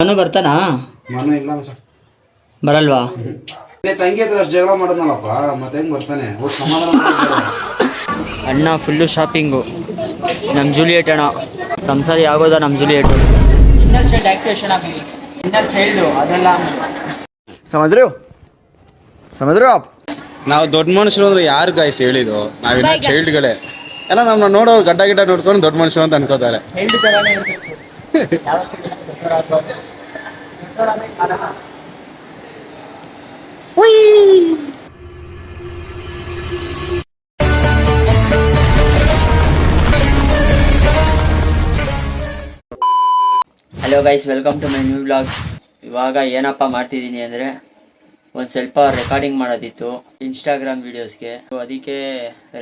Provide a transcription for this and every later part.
ಮನು ಬರ್ತಾನಾ? ಮನು ಇಲ್ಲ ಮಚ್ಚ. ಬರಲ್ವಾ? ತಂಗಿ ಹತ್ರ ಅಷ್ಟು ಜಗಳ ಮಾಡೋದ್ನಲ್ಲಪ್ಪ, ಮತ್ತೆ ಹೆಂಗ್ ಬರ್ತಾನೆ? ಸಮಾಧಾನ. ಅಣ್ಣ ಫುಲ್ಲು ಶಾಪಿಂಗು. ನಮ್ಮ ಜೂಲಿಯಟ್ ಅಣ್ಣ ಸಂಸಾರಿ ಆಗೋದ ನಮ್ಮ ಜೂಲಿಯಟ್. ಇನ್ನರ್ ಚೈಲ್ಡ್ ಆಕ್ಟಿವೇಶನ್ ಆಗಿದೆ. ಇನ್ನರ್ ಚೈಲ್ಡು ಅದೆಲ್ಲ ಸಮುದ್ರ ನಾವು ದೊಡ್ಡ ಮನುಷ್ಯರು ಅಂದ್ರೆ ಯಾರು ಗಾಯ್ಸ್ ಹೇಳಿದ್ರು? ನಾವಿನ್ನ ಚೈಲ್ಡ್ಗಳೇ ಎಲ್ಲ. ನಮ್ಮ ನೋಡೋರು ಗಡ್ಡ ಗಿಡ್ಡ ನೋಡ್ಕೊಂಡು ದೊಡ್ಡ ಮನುಷ್ಯರು ಅಂತ ಅನ್ಕೋತಾರೆ. Hello guys, welcome to my new vlog. ಇವಾಗ ಏನಪ್ಪ ಮಾಡ್ತಿದ್ದೀನಿ ಅಂದರೆ, ಒಂದು ಸ್ವಲ್ಪ ರೆಕಾರ್ಡಿಂಗ್ ಮಾಡೋದಿತ್ತು ಇನ್ಸ್ಟಾಗ್ರಾಮ್ ವೀಡಿಯೋಸ್ಗೆ. ಅದಕ್ಕೆ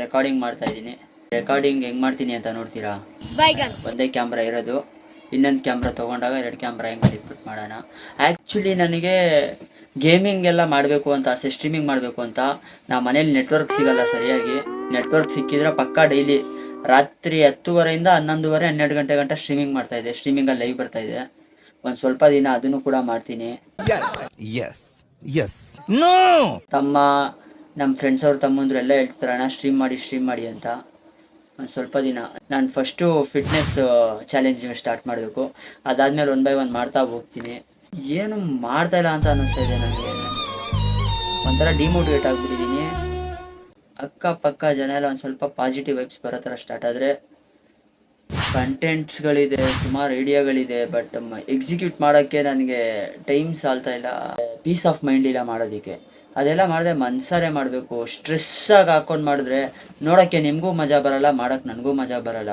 ರೆಕಾರ್ಡಿಂಗ್ ಮಾಡ್ತಾಯಿದ್ದೀನಿ. ರೆಕಾರ್ಡಿಂಗ್ ಹೆಂಗೆ ಮಾಡ್ತೀನಿ ಅಂತ ನೋಡ್ತೀರಾ? ಒಂದೇ ಕ್ಯಾಮ್ರಾ ಇರೋದು, ಇನ್ನೊಂದು ಕ್ಯಾಮ್ರಾ ತೊಗೊಂಡಾಗ 2 ಕ್ಯಾಮ್ರಾ ಹೆಂಗೆ ಡಿಫ್ಯೂಟ್ ಮಾಡೋಣ. ಆ್ಯಕ್ಚುಲಿ ನನಗೆ ಗೇಮಿಂಗ್ ಎಲ್ಲ ಮಾಡಬೇಕು ಅಂತ ಆಸೆ, ಸ್ಟ್ರೀಮಿಂಗ್ ಮಾಡಬೇಕು ಅಂತ. ನಮ್ಮ ಮನೇಲಿ ನೆಟ್ವರ್ಕ್ ಸಿಗೋಲ್ಲ ಸರಿಯಾಗಿ. ನೆಟ್ವರ್ಕ್ ಸಿಕ್ಕಿದ್ರೆ ಪಕ್ಕಾ ಡೈಲಿ ರಾತ್ರಿ 10:30 11:30 12 ಗಂಟೆ ಗಂಟ ಸ್ಟ್ರೀಮಿಂಗ್ ಮಾಡ್ತಾಯಿದ್ದೆ. ಸ್ಟ್ರೀಮಿಂಗಲ್ಲಿ ಲೈವ್ ಬರ್ತಾಯಿದೆ. ಒಂದು ಸ್ವಲ್ಪ ದಿನ ಅದನ್ನು ಕೂಡ ಮಾಡ್ತೀನಿ. ತಮ್ಮ ನಮ್ಮ ಫ್ರೆಂಡ್ಸ್ ಅವ್ರ ತಮ್ಮಂದ್ರು ಎಲ್ಲ ಹೇಳ್ತಾರೆ, ಅಣ್ಣ ಸ್ಟ್ರೀಮ್ ಮಾಡಿ ಅಂತ. ಒಂದು ಸ್ವಲ್ಪ ದಿನ ನಾನು ಫಸ್ಟು ಫಿಟ್ನೆಸ್ ಚಾಲೆಂಜ್ ಸ್ಟಾರ್ಟ್ ಮಾಡಬೇಕು. ಅದಾದಮೇಲೆ 1 by 1 ಮಾಡ್ತಾ ಹೋಗ್ತೀನಿ. ಏನು ಮಾಡ್ತಾಯಿಲ್ಲ ಅಂತ ಅನ್ನಿಸ್ತಾ ಇದೆ ನನಗೆ. ಒಂಥರ ಡಿಮೋಟಿವೇಟ್ ಆಗಿಬಿಟ್ಟಿದ್ದೀನಿ. ಅಕ್ಕಪಕ್ಕ ಜನ ಎಲ್ಲ ಒಂದು ಸ್ವಲ್ಪ ಪಾಸಿಟಿವ್ ವೈಬ್ಸ್ ಬರೋ ಥರ ಸ್ಟಾರ್ಟ್ ಆದರೆ, ಕಂಟೆಂಟ್ಸ್ಗಳಿದೆ, ಸುಮಾರು ಐಡಿಯಾಗಳಿದೆ, ಬಟ್ ಎಕ್ಸಿಕ್ಯೂಟ್ ಮಾಡೋಕ್ಕೆ ನನಗೆ ಟೈಮ್ ಸಾಲ್ತಾ ಇಲ್ಲ. ಪೀಸ್ ಆಫ್ ಮೈಂಡ್ ಇಲ್ಲ ಮಾಡೋದಕ್ಕೆ. ಅದೆಲ್ಲ ಮಾಡಿದ್ರೆ ಮನ್ಸಾರೆ ಮಾಡಬೇಕು. ಸ್ಟ್ರೆಸ್ಸಾಗಿ ಹಾಕ್ಕೊಂಡು ಮಾಡಿದ್ರೆ ನೋಡೋಕ್ಕೆ ನಿಮಗೂ ಮಜಾ ಬರೋಲ್ಲ, ಮಾಡೋಕ್ಕೆ ನನಗೂ ಮಜಾ ಬರೋಲ್ಲ.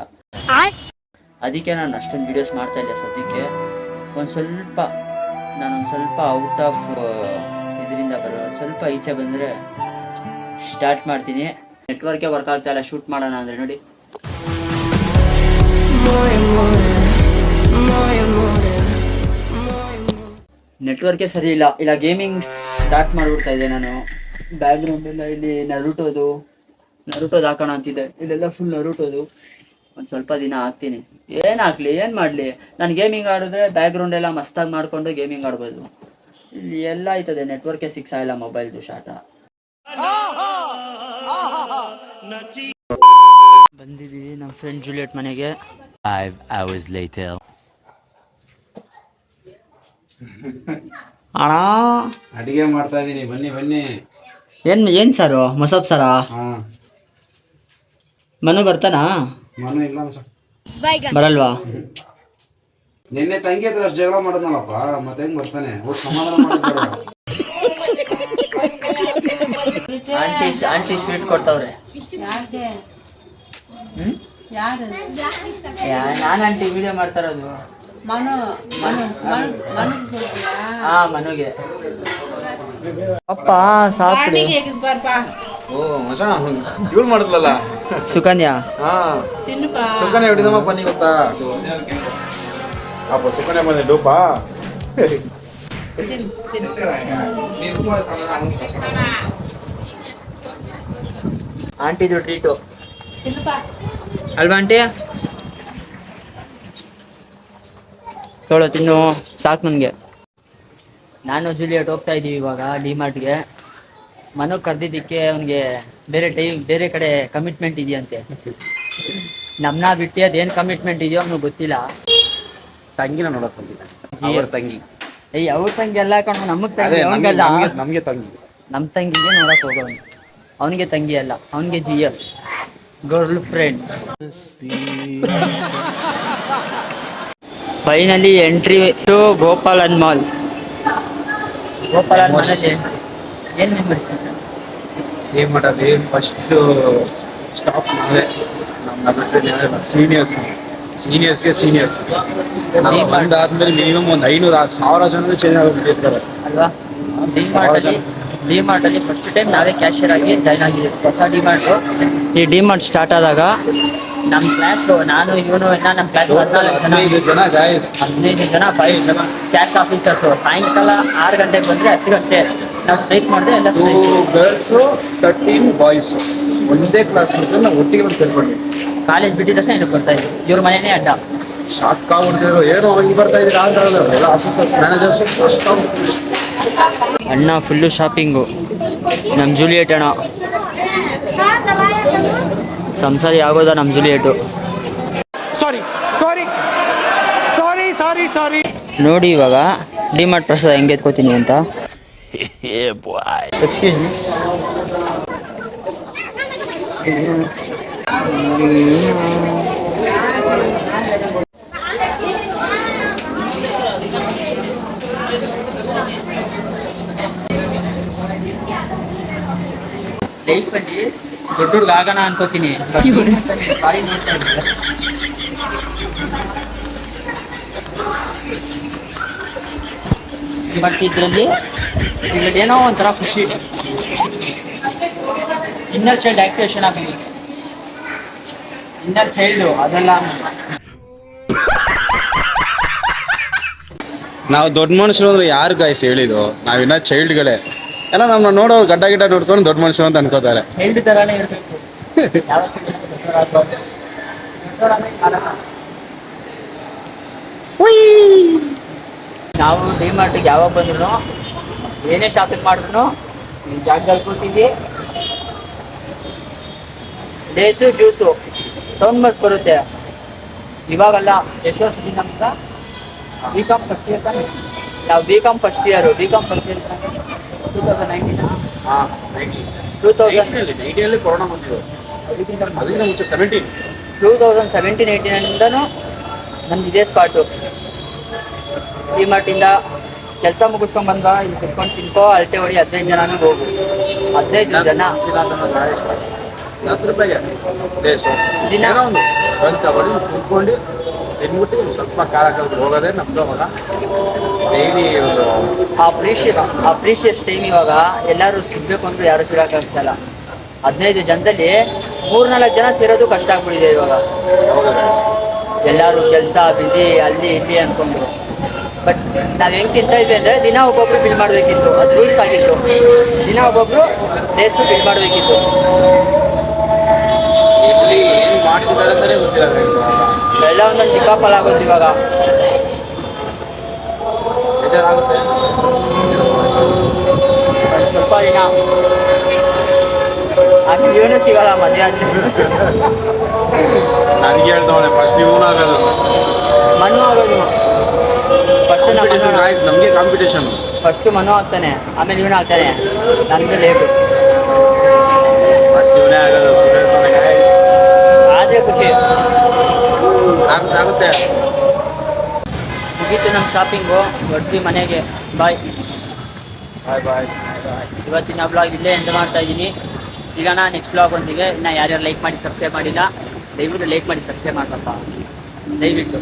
ಅದಕ್ಕೆ ನಾನು ಅಷ್ಟೊಂದು ವೀಡಿಯೋಸ್ ಮಾಡ್ತಾಯಿಲ್ಲ ಸದ್ಯಕ್ಕೆ. ನಾನೊಂದು ಸ್ವಲ್ಪ ಔಟ್ ಆಫ್ ಇದರಿಂದ ಬರೋದು, ಸ್ವಲ್ಪ ಈಚೆ ಬಂದರೆ ಸ್ಟಾರ್ಟ್ ಮಾಡ್ತೀನಿ. ನೆಟ್ವರ್ಕೇ ವರ್ಕ್ ಆಗ್ತಾ ಇಲ್ಲ ಶೂಟ್ ಮಾಡೋಣ ಅಂದರೆ. ನೋಡಿ, ನೆಟ್ವರ್ಕೇ ಸರಿ ಇಲ್ಲ ಗೇಮಿಂಗ್ ಸ್ಟಾರ್ಟ್ ಮಾಡಿಬಿಡ್ತಾ ಇದ್ದೆ ನಾನು. ಬ್ಯಾಕ್ಗ್ರೌಂಡ್ ಎಲ್ಲ ಇಲ್ಲಿ ನರುಟೋದು ಹಾಕೋಣ ಅಂತಿದ್ದೆ. ಇಲ್ಲೆಲ್ಲ ಫುಲ್ ನರುಟೋದು. ಒಂದು ಸ್ವಲ್ಪ ದಿನ ಹಾಕ್ತೀನಿ. ಏನು ಹಾಕ್ಲಿ, ಏನು ಮಾಡಲಿ? ನಾನು ಗೇಮಿಂಗ್ ಆಡಿದ್ರೆ ಬ್ಯಾಕ್ಗ್ರೌಂಡ್ ಎಲ್ಲ ಮಸ್ತಾಗಿ ಮಾಡಿಕೊಂಡು ಗೇಮಿಂಗ್ ಆಡ್ಬೋದು. ಇಲ್ಲಿ ಎಲ್ಲ ಆಯ್ತದೆ, ನೆಟ್ವರ್ಕೇ ಸಿಕ್ಸ್ ಆಗಿಲ್ಲ ಮೊಬೈಲ್ದು ಶಾಟ. ಬಂದಿದ್ದೀವಿ ನಮ್ಮ ಫ್ರೆಂಡ್ ಜೂಲಿಯಟ್ ಮನೆಗೆ. 5 hours later. ಅಣ್ಣ ಅಡಿಗೆ ಮಾಡ್ತಾ ಇದೀನಿ, ಬನ್ನಿ. ಏನು ಸಾರು? ಮೊಸಪ್ ಸಾರಾ? ಮನು ಬರ್ತಾನಾ? ಮನು ಇಲ್ಲ ಮಚ್ಚ. ಬರಲ್ವಾ? ನಿನ್ನೆ ತಂಗಿ ಹತ್ರ ಅಷ್ಟು ಜಗಳ ಮಾಡೋದ್ನಲ್ಲಪ್ಪ, ಮತ್ತೆ ಹೆಂಗ್ ಬರ್ತಾನೆ? ಸಮಾಧಾನ ಮಾಡೋದು. ಆಂಟಿ ಸ್ವೀಟ್ ಕೊಡ್ತಾವ್ರೆ. ನಾನು ಆಂಟಿ ವಿಡಿಯೋ ಮಾಡ್ತಾ ಇರೋದು. ಮನುಗೆ ಅಪ್ಪ ಸಾಕು. ಇವಳು ಮಾಡಿದ್ಲಲ್ಲ ಸುಕನ್ಯಾ. ಸುಕನ್ಯಾ ಹಿಡಿದಮ್ಮ ಬನ್ನಿ ಗೊತ್ತಾ? ಅಪ್ಪ ಸುಕನ್ಯಾ ಬಂದೆ ಡೋಪಾ. ಆಂಟಿದು ಟ್ರೀಟು ಅಲ್ವಾ ಆಂಟಿ? ಚಲೋ ತಿನ್ನು, ಸಾಕು ನನಗೆ. ನಾನು ಜೂಲಿಯಟ್ ಹೋಗ್ತಾ ಇದ್ದೀವಿ ಇವಾಗ ಡಿಮಾರ್ಟ್ಗೆ. ಮನು ಕರೆದಿದ್ದಕ್ಕೆ ಅವನಿಗೆ ಬೇರೆ ಕಡೆ ಕಮಿಟ್ಮೆಂಟ್ ಇದೆಯಂತೆ. ನಮ್ಮನ್ನ ಬಿಟ್ಟು ಅದೇನು ಕಮಿಟ್ಮೆಂಟ್ ಇದೆಯೋ ಅವ್ನಿಗೆ ಗೊತ್ತಿಲ್ಲ. ತಂಗಿನ ನೋಡಕ್ ಬಂದಿದ್ದ. ಅವ್ರ ತಂಗಿ. ಅವ್ರ ತಂಗಿ ಎಲ್ಲ ಹಾಕೊಂಡು ನಮಗೆ ತಂಗಿ. ಅವನಿಗೆಲ್ಲ ನಮಗೆ ತಂಗಿ. ನಮ್ಮ ತಂಗಿಗೆ ನೋಡಕ್ ಹೋಗೋನು. ಅವನಿಗೆ ತಂಗಿ ಅಲ್ಲ, ಅವನಿಗೆ GF girlfriend. Finally entry to Gopalan mall. Gopalan mall ಏನ್ ಮಾಡೋದು? ಫಸ್ಟ್ ಸ್ಟಾಪ್ ನಾವೇ. ನಮ್ಮ ಸೀನಿಯರ್ಸ್ಗೆ ಸೀನಿಯರ್ಸ್. ಬಂದಾದ್ಮೇಲೆ ಮಿನಿಮಮ್ ಒಂದು 500,000 ಜನ ಚೇಂಜ್ ಆಗಿಬಿಟ್ಟಿರ್ತಾರೆ ಅಲ್ವಾ? ಡಿಮಾರ್ಟಲ್ಲಿ ಫಸ್ಟ್ ಟೈಮ್ ನಾವೇ ಕ್ಯಾಶಿಯರ್ ಆಗಿ ಜಾಯ್ನ್ ಆಗಿದ್ದೀವಿ. ಹೊಸ ಡಿಮಾರ್ಟು. ಈ ಡಿಮಾರ್ಟ್ ಸ್ಟಾರ್ಟ್ ಆದಾಗ ನಮ್ಮ ಕ್ಲಾಸು, ನಾನು ಇವನು ಎಲ್ಲ ನಮ್ಮ ಕ್ಲಾಸ್ 15 ಜನ ಕ್ಯಾಶ್ ಆಫೀಸರ್ಸು. ಸಾಯಂಕಾಲ 6 ಗಂಟೆಗೆ ಬಂದರೆ 10 ಗಂಟೆ ನಾವು ಸ್ಟ್ರೈಕ್ ಮಾಡಿದ್ರೆ ಎಲ್ಲ 2 ಗರ್ಲ್ಸು 13 ಬಾಯ್ಸು ಒಂದೇ ಕ್ಲಾಸ್ ನಾವು ಒಟ್ಟಿಗೆ ಬಂದು ಸೇರ್ಕೊಂಡ್ವಿ. ಕಾಲೇಜ್ ಬಿಟ್ಟಿದ ತಕ್ಷಣ ಏನಕ್ಕೆ ಬರ್ತಾ ಇದ್ವಿ. ಇವ್ರ ಮನೆಯೇ ಅಡ್ಡ. ಶಾಕ್ ಆಗ್ಬಿಡ್ತಿದ್ರು, ಏನೋ ಹಿಂಗೆ ಬರ್ತಾ ಇದ್ದೀರಾ ಎಲ್ಲ ಆಫೀಸರ್ಸ್ ಮ್ಯಾನೇಜರ್ಸ್. ಅಣ್ಣ ಫುಲ್ಲು ಶಾಪಿಂಗು. ನಮ್ಮ ಜೂಲಿಯಟ್ ಅಣ್ಣ ಸಂಸಾರಿ ಆಗೋದ ನಮ್ಮ ಜೂಲಿಯಟು. ಸಾರಿ ನೋಡಿ ಇವಾಗ ಡಿಮಾರ್ಟ್ ಪ್ರಸಾದ ಹೆಂಗೆ ಎತ್ಕೋತೀನಿ ಅಂತ. Yeah, boy. Excuse me. ಲೈಫಲ್ಲಿ ದೊಡ್ಡ ಹುಡುಗ ಆಗೋಣ ಅನ್ಕೋತೀನಿ. ಬಾರಿ ನೋಡ್ತಾ ಇದ್ದೆ. ಬಟ್ ಇದರಲ್ಲಿ ಏನೋ ಒಂಥರ ಖುಷಿ, ಇನ್ನರ್ ಚೈಲ್ಡ್ ಆಕ್ಟಿವೇಶನ್ ಆಗಿದೆ. ಇನ್ನರ್ ಚೈಲ್ಡು ಅದೆಲ್ಲ ನಾವು ದೊಡ್ಡ ಮನುಷ್ಯರು ಅಂದ್ರೆ ಯಾರು ಗಾಯ್ಸ್ ಹೇಳಿದ್ದು? ನಾವಿನ್ನ ಚೈಲ್ಡ್ಗಳೇ. ಎಲ್ಲ ನಮ್ಮನ್ನ ನೋಡೋ ಗಡ್ಡ ಗಿಡ್ಡ ನೋಡ್ಕೊಂಡು ದೊಡ್ಡ ಮನುಷ್ಯರು ಅಂತ ಅನ್ಕೋತಾರೆ. ಚೈಲ್ಡ್ ಥರನೇ ಇರಬೇಕು. ನಾವು ಡಿಮಾರ್ಟಿಗೆ ಯಾವಾಗ ಬಂದ್ರು ಏನೇ ಶಾಪಿಂಗ್ ಮಾಡಿದ್ರು ಈ ಜಾಗದಲ್ಲಿ ಕೂತೀವಿ. ಲೇಸು ಜ್ಯೂಸು ಟೌನ್ ಬಸ್ ಬರುತ್ತೆ. ಇವಾಗಲ್ಲ, ಎಷ್ಟೋ ಸತಿ ನಮ್ಗೆ B.Com ಫಸ್ಟ್ ಇಯರ್ ತಾನೆ. ನಾವು B.Com ಫಸ್ಟ್ ಇಯರ್ 2019 ಹಾಂ, 2000 ಕೊರೋನಾ ಬಂದಿದ್ದು. ಅದರಿಂದ ಮುಂಚೆ 2017-18 ನಮ್ದು ಇದೇ ಸ್ಪಾಟು. ಡಿಮಾರ್ಟಿಂದ ಕೆಲಸ ಮುಗಿಸ್ಕೊಂಡ್ ಬಂದ ಇಲ್ಲಿ ಕುತ್ಕೊಂಡು ತಿನ್ಕೋ, ಅಲ್ಟೆ ಹೊಡಿ, 15 ಜನನೂ ಹೋಗು. 15 ಜನ 10 ರೂಪಾಯಿಗೆ ದಿನ ಒಂದು ತಗೊಳ್ಳಿ, ಕುತ್ಕೊಂಡು ತಿನ್ಬಿಟ್ಟು ಸ್ವಲ್ಪ ಖಾರ ಕಲ್ತು ಹೋಗೋದೇ ನಮ್ದು. ಅವಾಗ ಡೈಲಿ ಒಂದು ಆ ಪ್ರೀಶಿಯಸ್ ಟೈಮ್ ಇವಾಗ ಎಲ್ಲರೂ ಸಿಗ್ಬೇಕು ಅಂದ್ರೆ ಯಾರು ಸಿಗೋಕ್ಕಾಗ್ತಲ್ಲ. 15 ಜನದಲ್ಲಿ 3-4 ಜನ ಸೇರೋದು ಕಷ್ಟ ಆಗ್ಬಿಟ್ಟಿದೆ ಇವಾಗ. ಎಲ್ಲರೂ ಕೆಲಸ ಬಿಸಿ ಅಲ್ಲಿ ಇಲ್ಲಿ ಅಂದ್ಕೊಂಡು. ಬಟ್ ನಾವು ಹೆಂಗೆ ತಿಂತಾ ಇದ್ವಿ ಅಂದರೆ ದಿನ ಒಬ್ಬೊಬ್ರು ಬಿಲ್ ಮಾಡಬೇಕಿತ್ತು, ಅದು ರೂಲ್ಸ್ ಆಗಿತ್ತು. ದಿನ ಒಬ್ಬೊಬ್ರು ಡೇಸು ಬಿಲ್ ಮಾಡಬೇಕಿತ್ತು. ಇಲ್ಲಿ ಏನು ಮಾಡ್ತಿದ್ದಾರೆ ಅಂತಲೇ ಗೊತ್ತಿಲ್ಲ guys. ಎಲ್ಲ ಒಂದೊಂದು ದಿಕ್ಕಾಪಲ್ ಆಗೋದು ಇವಾಗ. ಬೇಜಾರಾಗುತ್ತೆ. ಒಂದು ಸ್ವಲ್ಪ ದಿನ ಆಮೇಲೆ ಇವನು ಸಿಗಲ್ಲ ಮದುವೆ ಆದ್ಮೇಲೆ. ನನಗೆ ಹೇಳ್ತವನೆ ಫಸ್ಟ್ ಇವನು ಆಗೋದು, ಮನು ಆಗೋದು. ಫಸ್ಟ್ ನಮಗೆ ಕಾಂಪಿಟೇಷನ್. ಫಸ್ಟು ಮನು ಆಗ್ತಾನೆ, ಆಮೇಲೆ ಇವನು ಆಗ್ತಾನೆ. ನಮ್ದು ಲೇಟು. ಫಸ್ಟ್ ಇವನೇ ಆಗೋದು. ಆದರೆ ಖುಷಿ ಆಗುತ್ತೆ. ಮುಗೀತು ನಮ್ಮ ಶಾಪಿಂಗು. ಹೊರಟ್ವಿ ಮನೆಗೆ. ಬಾಯ್. ಇವತ್ತಿನ ಬ್ಲಾಗ್ ಇಲ್ಲೇ ಎಂಡ್ ಮಾಡ್ತಾ ಇದ್ದೀನಿ. ಸಿಗೋಣ ನೆಕ್ಸ್ಟ್ ಬ್ಲಾಗ್ ಒಂದಿಗೆ. ಇನ್ನು ಯಾರ್ಯಾರು ಲೈಕ್ ಮಾಡಿ ಸಬ್ಸ್ಕ್ರೈಬ್ ಮಾಡಿಲ್ಲ ದಯವಿಟ್ಟು ಲೈಕ್ ಮಾಡಿ ಸಬ್ಸ್ಕ್ರೈಬ್ ಮಾಡ್ಬೇಕಪ್ಪ ದಯವಿಟ್ಟು.